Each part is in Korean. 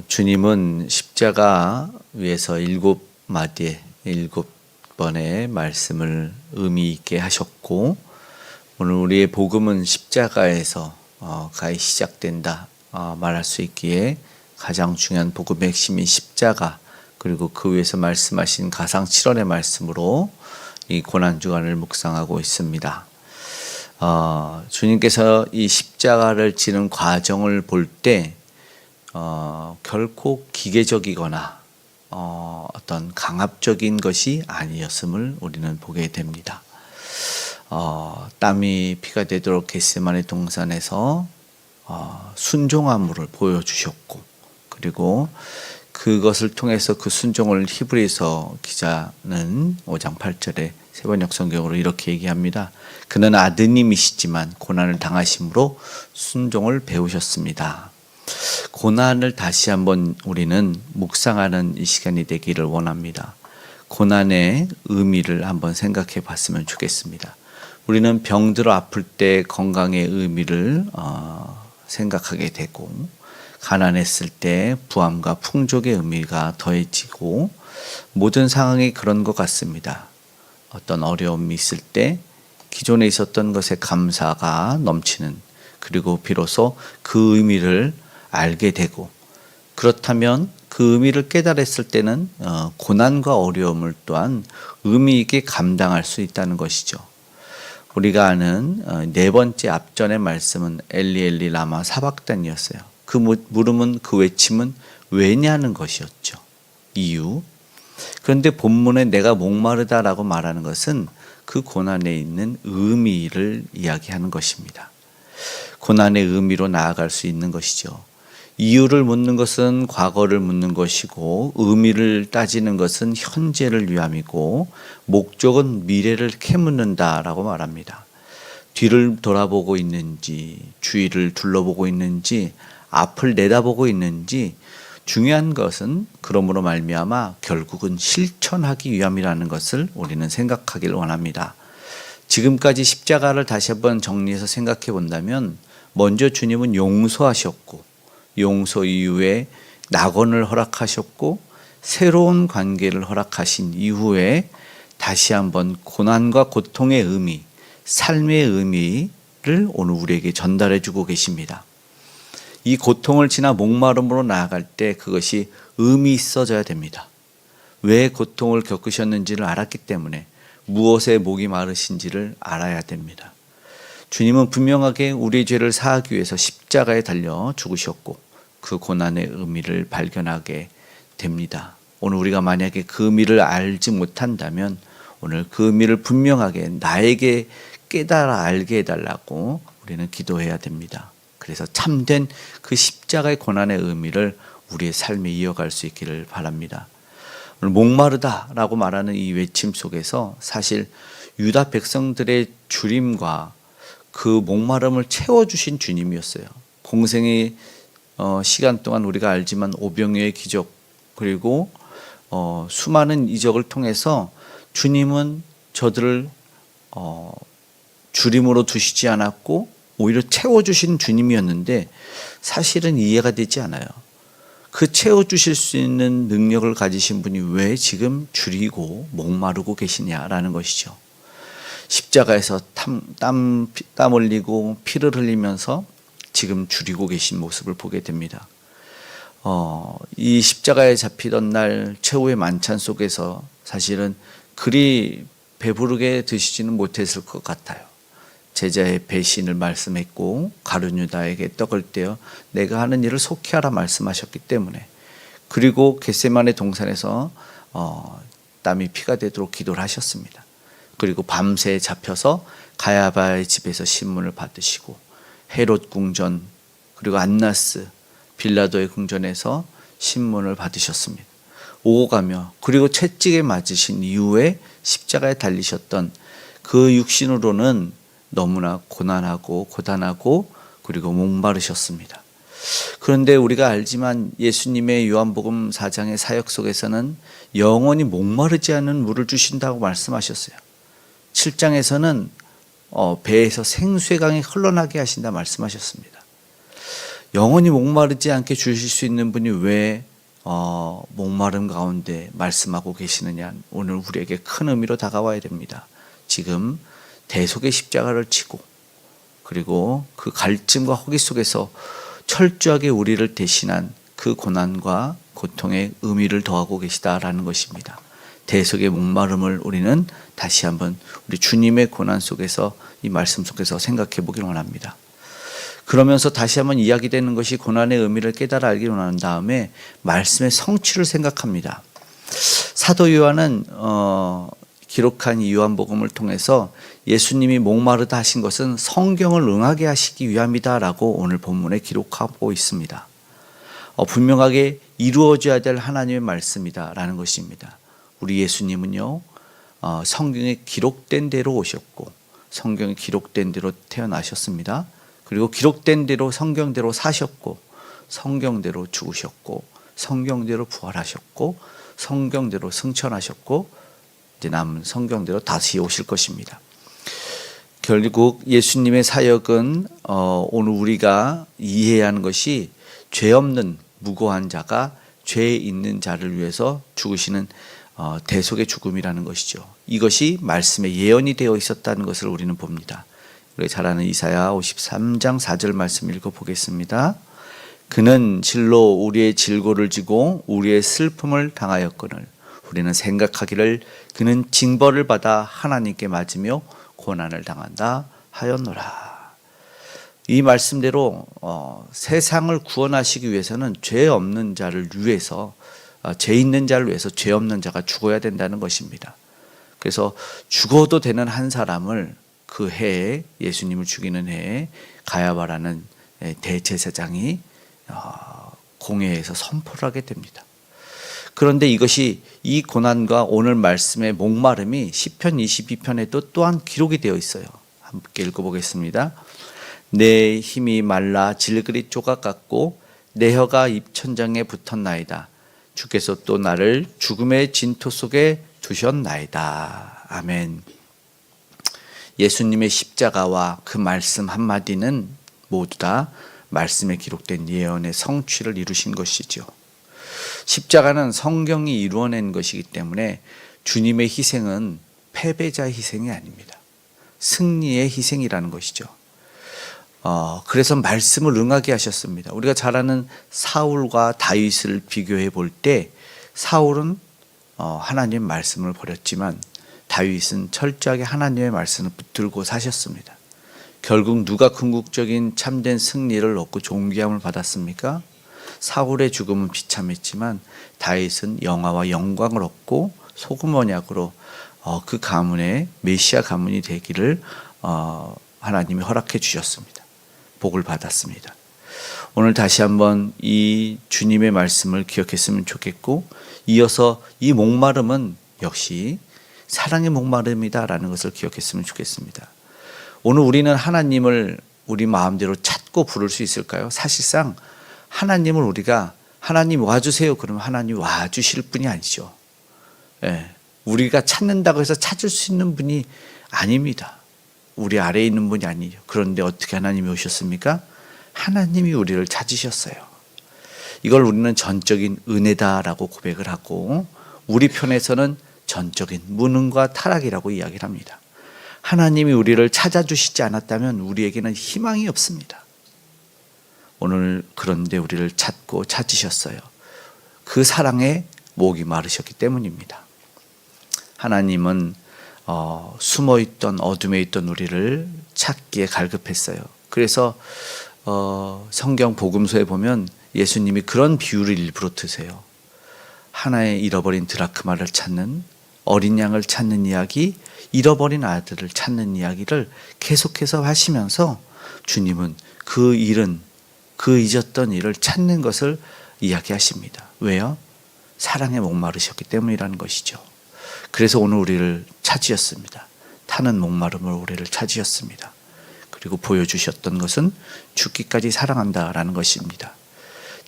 주님은 십자가 위에서 7마디의 7번의 말씀을 의미 있게 하셨고, 오늘 우리의 복음은 십자가에서 가히 시작된다 말할 수 있기에 가장 중요한 복음의 핵심인 십자가, 그리고 그 위에서 말씀하신 가상 7원의 말씀으로 이 고난주간을 묵상하고 있습니다. 주님께서 이 십자가를 지는 과정을 볼 때 결코 기계적이거나 어떤 강압적인 것이 아니었음을 우리는 보게 됩니다. 땀이 피가 되도록 겟세마네 동산에서 순종함을 보여주셨고, 그리고 그것을 통해서 그 순종을 히브리서 기자는 5장 8절에 세번역 성경으로 이렇게 얘기합니다. 그는 아드님이시지만 고난을 당하심으로 순종을 배우셨습니다. 고난을 다시 한번 우리는 묵상하는 이 시간이 되기를 원합니다. 고난의 의미를 한번 생각해 봤으면 좋겠습니다. 우리는 병들어 아플 때 건강의 의미를 생각하게 되고, 가난했을 때 부함과 풍족의 의미가 더해지고, 모든 상황이 그런 것 같습니다. 어떤 어려움이 있을 때 기존에 있었던 것에 감사가 넘치는, 그리고 비로소 그 의미를 알게 되고, 그렇다면 그 의미를 깨달았을 때는 고난과 어려움을 또한 의미 있게 감당할 수 있다는 것이죠. 우리가 아는 네 번째 앞전의 말씀은 엘리 엘리 라마 사박단이었어요. 그 물음은, 그 외침은 왜냐는 것이었죠. 이유. 그런데 본문에 내가 목마르다라고 말하는 것은 그 고난에 있는 의미를 이야기하는 것입니다. 고난의 의미로 나아갈 수 있는 것이죠. 이유를 묻는 것은 과거를 묻는 것이고, 의미를 따지는 것은 현재를 위함이고, 목적은 미래를 캐묻는다라고 말합니다. 뒤를 돌아보고 있는지, 주위를 둘러보고 있는지, 앞을 내다보고 있는지, 중요한 것은 그러므로 말미암아 결국은 실천하기 위함이라는 것을 우리는 생각하길 원합니다. 지금까지 십자가를 다시 한번 정리해서 생각해 본다면, 먼저 주님은 용서하셨고, 용서 이후에 낙원을 허락하셨고, 새로운 관계를 허락하신 이후에 다시 한번 고난과 고통의 의미, 삶의 의미를 오늘 우리에게 전달해 주고 계십니다. 이 고통을 지나 목마름으로 나아갈 때 그것이 의미 있어져야 됩니다. 왜 고통을 겪으셨는지를 알았기 때문에 무엇에 목이 마르신지를 알아야 됩니다. 주님은 분명하게 우리의 죄를 사하기 위해서 십자가에 달려 죽으셨고, 그 고난의 의미를 발견하게 됩니다. 오늘 우리가 만약에 그 의미를 알지 못한다면 오늘 그 의미를 분명하게 나에게 깨달아 알게 해달라고 우리는 기도해야 됩니다. 그래서 참된 그 십자가의 고난의 의미를 우리의 삶에 이어갈 수 있기를 바랍니다. 오늘 목마르다라고 말하는 이 외침 속에서 사실 유다 백성들의 주림과 그 목마름을 채워주신 주님이었어요. 공생의 시간 동안 우리가 알지만 오병이어의 기적, 그리고 수많은 이적을 통해서 주님은 저들을 주림으로 두시지 않았고 오히려 채워주신 주님이었는데, 사실은 이해가 되지 않아요. 그 채워주실 수 있는 능력을 가지신 분이 왜 지금 줄이고 목마르고 계시냐라는 것이죠. 십자가에서 땀 흘리고 피를 흘리면서 지금 줄이고 계신 모습을 보게 됩니다. 이 십자가에 잡히던 날 최후의 만찬 속에서 사실은 그리 배부르게 드시지는 못했을 것 같아요. 제자의 배신을 말씀했고, 가룟 유다에게 떡을 떼어 내가 하는 일을 속히 하라 말씀하셨기 때문에, 그리고 겟세마네 동산에서 땀이 피가 되도록 기도를 하셨습니다. 그리고 밤새 잡혀서 가야바의 집에서 신문을 받으시고, 헤롯 궁전, 그리고 안나스, 빌라도의 궁전에서 신문을 받으셨습니다. 오고 가며, 그리고 채찍에 맞으신 이후에 십자가에 달리셨던 그 육신으로는 너무나 고난하고 고단하고 그리고 목마르셨습니다. 그런데 우리가 알지만 예수님의 요한복음 4장의 사역 속에서는 영원히 목마르지 않은 물을 주신다고 말씀하셨어요. 7장에서는 배에서 생수의 강이 흘러나게 하신다 말씀하셨습니다. 영원히 목마르지 않게 주실 수 있는 분이 왜 목마름 가운데 말씀하고 계시느냐, 오늘 우리에게 큰 의미로 다가와야 됩니다. 지금 대속의 십자가를 치고 그리고 그 갈증과 허기 속에서 철저하게 우리를 대신한 그 고난과 고통의 의미를 더하고 계시다라는 것입니다. 대속의 목마름을 우리는 다시 한번 우리 주님의 고난 속에서, 이 말씀 속에서 생각해 보길 원합니다. 그러면서 다시 한번 이야기되는 것이 고난의 의미를 깨달아 알기를 원하는 다음에 말씀의 성취를 생각합니다. 사도 요한은 기록한 이 요한복음을 통해서 예수님이 목마르다 하신 것은 성경을 응하게 하시기 위함이다라고 오늘 본문에 기록하고 있습니다. 분명하게 이루어져야 될 하나님의 말씀이다라는 것입니다. 우리 예수님은요, 성경에 기록된 대로 오셨고 성경에 기록된 대로 태어나셨습니다. 그리고 기록된 대로 성경대로 사셨고 성경대로 죽으셨고 성경대로 부활하셨고 성경대로 승천하셨고 이제 남은 성경대로 다시 오실 것입니다. 결국 예수님의 사역은 오늘 우리가 이해해야 하는 것이 죄 없는 무고한 자가 죄 있는 자를 위해서 죽으시는 대속의 죽음이라는 것이죠. 이것이 말씀에 예언이 되어 있었다는 것을 우리는 봅니다. 우리 잘 아는 이사야 53장 4절 말씀 읽어보겠습니다. 그는 실로 우리의 질고를 지고 우리의 슬픔을 당하였거늘 우리는 생각하기를 그는 징벌을 받아 하나님께 맞으며 고난을 당한다 하였노라. 이 말씀대로 세상을 구원하시기 위해서는 죄 없는 자를 위해서, 죄 있는 자를 위해서 죄 없는 자가 죽어야 된다는 것입니다. 그래서 죽어도 되는 한 사람을 그 해에, 예수님을 죽이는 해에 가야바라는 대제사장이 공회에서 선포를 하게 됩니다. 그런데 이것이, 이 고난과 오늘 말씀의 목마름이 시편 22편에도 또한 기록이 되어 있어요. 함께 읽어보겠습니다. 내 힘이 말라 질그리 조각 같고 내 혀가 입천장에 붙었나이다. 주께서 또 나를 죽음의 진토 속에 두셨나이다. 아멘. 예수님의 십자가와 그 말씀 한마디는 모두 다 말씀에 기록된 예언의 성취를 이루신 것이죠. 십자가는 성경이 이루어낸 것이기 때문에 주님의 희생은 패배자의 희생이 아닙니다. 승리의 희생이라는 것이죠. 그래서 말씀을 응하게 하셨습니다. 우리가 잘 아는 사울과 다윗을 비교해 볼 때 사울은 하나님의 말씀을 버렸지만 다윗은 철저하게 하나님의 말씀을 붙들고 사셨습니다. 결국 누가 궁극적인 참된 승리를 얻고 존귀함을 받았습니까? 사울의 죽음은 비참했지만 다윗은 영화와 영광을 얻고 소금 언약으로 그 가문의 메시아 가문이 되기를 하나님이 허락해 주셨습니다. 복을 받았습니다. 오늘 다시 한번 이 주님의 말씀을 기억했으면 좋겠고, 이어서 이 목마름은 역시 사랑의 목마름이다라는 것을 기억했으면 좋겠습니다. 오늘 우리는 하나님을 우리 마음대로 찾고 부를 수 있을까요? 사실상 하나님을 우리가 하나님 와주세요 그러면 하나님 와주실 분이 아니죠. 우리가 찾는다고 해서 찾을 수 있는 분이 아닙니다. 우리 아래에 있는 분이 아니죠. 그런데 어떻게 하나님이 오셨습니까? 하나님이 우리를 찾으셨어요. 이걸 우리는 전적인 은혜다라고 고백을 하고, 우리 편에서는 전적인 무능과 타락이라고 이야기를 합니다. 하나님이 우리를 찾아주시지 않았다면 우리에게는 희망이 없습니다. 오늘 그런데 우리를 찾고 찾으셨어요. 그 사랑에 목이 마르셨기 때문입니다. 하나님은 숨어있던 어둠에 있던 우리를 찾기에 갈급했어요. 그래서 성경 복음서에 보면 예수님이 그런 비유를 일부러 드세요. 하나의 잃어버린 드라크마를 찾는, 어린 양을 찾는 이야기, 잃어버린 아들을 찾는 이야기를 계속해서 하시면서 주님은 그 잊었던 일을 찾는 것을 이야기하십니다. 왜요? 사랑에 목마르셨기 때문이라는 것이죠. 그래서 오늘 우리를 찾으셨습니다. 타는 목마름을 우리를 찾으셨습니다. 그리고 보여주셨던 것은 죽기까지 사랑한다라는 것입니다.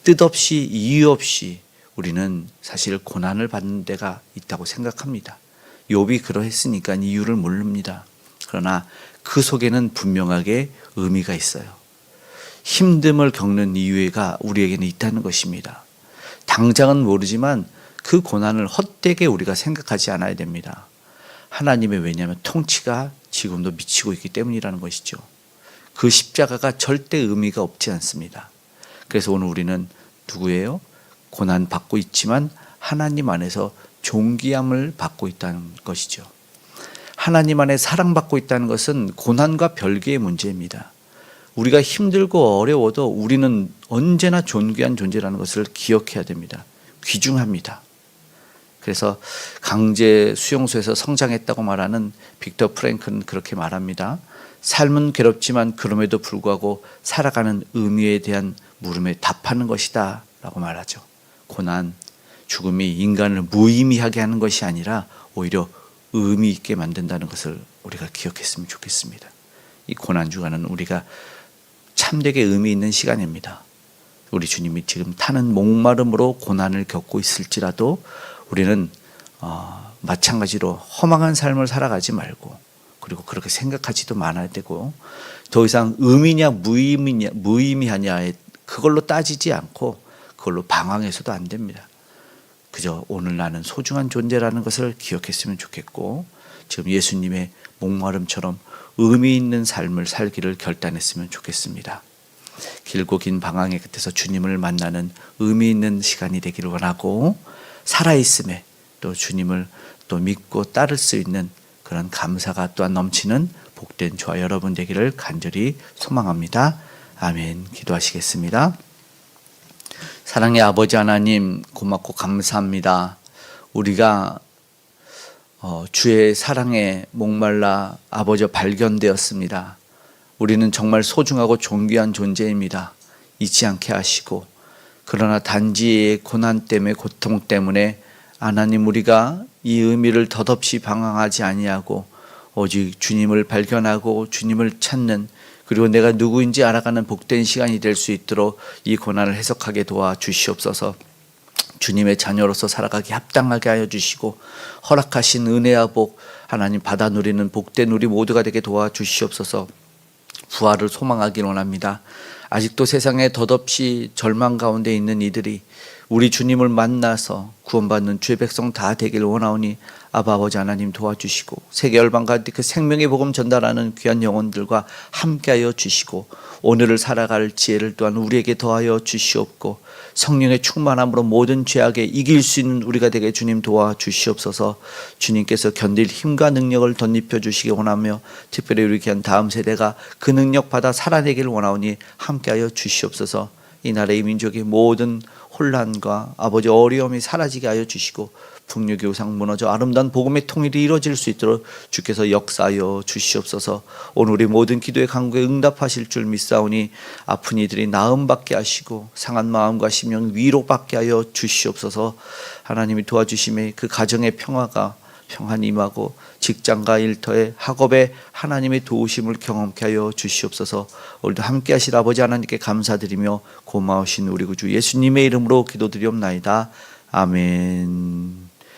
뜻없이 이유 없이 우리는 사실 고난을 받는 데가 있다고 생각합니다. 욥이 그러했으니까 이유를 모릅니다. 그러나 그 속에는 분명하게 의미가 있어요. 힘듦을 겪는 이유가 우리에게는 있다는 것입니다. 당장은 모르지만 그 고난을 헛되게 우리가 생각하지 않아야 됩니다. 하나님의 왜냐하면 통치가 지금도 미치고 있기 때문이라는 것이죠. 그 십자가가 절대 의미가 없지 않습니다. 그래서 오늘 우리는 누구예요? 고난 받고 있지만 하나님 안에서 존귀함을 받고 있다는 것이죠. 하나님 안에 사랑받고 있다는 것은 고난과 별개의 문제입니다. 우리가 힘들고 어려워도 우리는 언제나 존귀한 존재라는 것을 기억해야 됩니다. 귀중합니다. 그래서 강제 수용소에서 성장했다고 말하는 빅터 프랭클은 그렇게 말합니다. 삶은 괴롭지만 그럼에도 불구하고 살아가는 의미에 대한 물음에 답하는 것이다 라고 말하죠. 고난, 죽음이 인간을 무의미하게 하는 것이 아니라 오히려 의미 있게 만든다는 것을 우리가 기억했으면 좋겠습니다. 이 고난주간은 우리가 참되게 의미 있는 시간입니다. 우리 주님이 지금 타는 목마름으로 고난을 겪고 있을지라도 우리는 마찬가지로 허망한 삶을 살아가지 말고, 그리고 그렇게 생각하지도 말아야 되고, 더 이상 의미냐 무의미하냐 그걸로 따지지 않고 그걸로 방황해서도 안 됩니다. 그저 오늘 나는 소중한 존재라는 것을 기억했으면 좋겠고, 지금 예수님의 목마름처럼 의미 있는 삶을 살기를 결단했으면 좋겠습니다. 길고 긴 방황의 끝에서 주님을 만나는 의미 있는 시간이 되기를 원하고, 살아있음에 또 주님을 또 믿고 따를 수 있는 그런 감사가 또한 넘치는 복된 저와 여러분 되기를 간절히 소망합니다. 아멘. 기도하시겠습니다. 사랑의 아버지 하나님, 고맙고 감사합니다. 우리가 주의 사랑에 목말라 아버지 발견되었습니다. 우리는 정말 소중하고 존귀한 존재입니다. 잊지 않게 하시고, 그러나 단지 고난 때문에, 고통 때문에 하나님, 우리가 이 의미를 덧없이 방황하지 아니하고 오직 주님을 발견하고 주님을 찾는, 그리고 내가 누구인지 알아가는 복된 시간이 될 수 있도록 이 고난을 해석하게 도와주시옵소서. 주님의 자녀로서 살아가기 합당하게 하여 주시고, 허락하신 은혜와 복 하나님 받아 누리는 복된 우리 모두가 되게 도와주시옵소서. 부활을 소망하기 원합니다. 아직도 세상에 덧없이 절망 가운데 있는 이들이 우리 주님을 만나서 구원받는 주의 백성 다 되길 원하오니 아바 아버지 하나님 도와주시고, 세계 열방 가운데 그 생명의 복음 전달하는 귀한 영혼들과 함께하여 주시고, 오늘을 살아갈 지혜를 또한 우리에게 더하여 주시옵고, 성령의 충만함으로 모든 죄악에 이길 수 있는 우리가 되게 주님 도와주시옵소서. 주님께서 견딜 힘과 능력을 덧입혀 주시기 원하며, 특별히 우리 귀한 다음 세대가 그 능력 받아 살아내기를 원하오니 함께하여 주시옵소서. 이 나라의 민족의 모든 혼란과 아버지 어려움이 사라지게 하여 주시고, 북녘의 우상 무너져 아름다운 복음의 통일이 이루어질 수 있도록 주께서 역사하여 주시옵소서. 오늘 우리 모든 기도의 간구에 응답하실 줄 믿사오니 아픈 이들이 나음받게 하시고 상한 마음과 심령 위로받게 하여 주시옵소서. 하나님이 도와주심에 그 가정의 평화가 평안히 임하고 직장과 일터에 학업에 하나님의 도우심을 경험케 하여 주시옵소서. 오늘도 함께 하실 아버지 하나님께 감사드리며 고마우신 우리 구주 예수님의 이름으로 기도드리옵나이다. 아멘.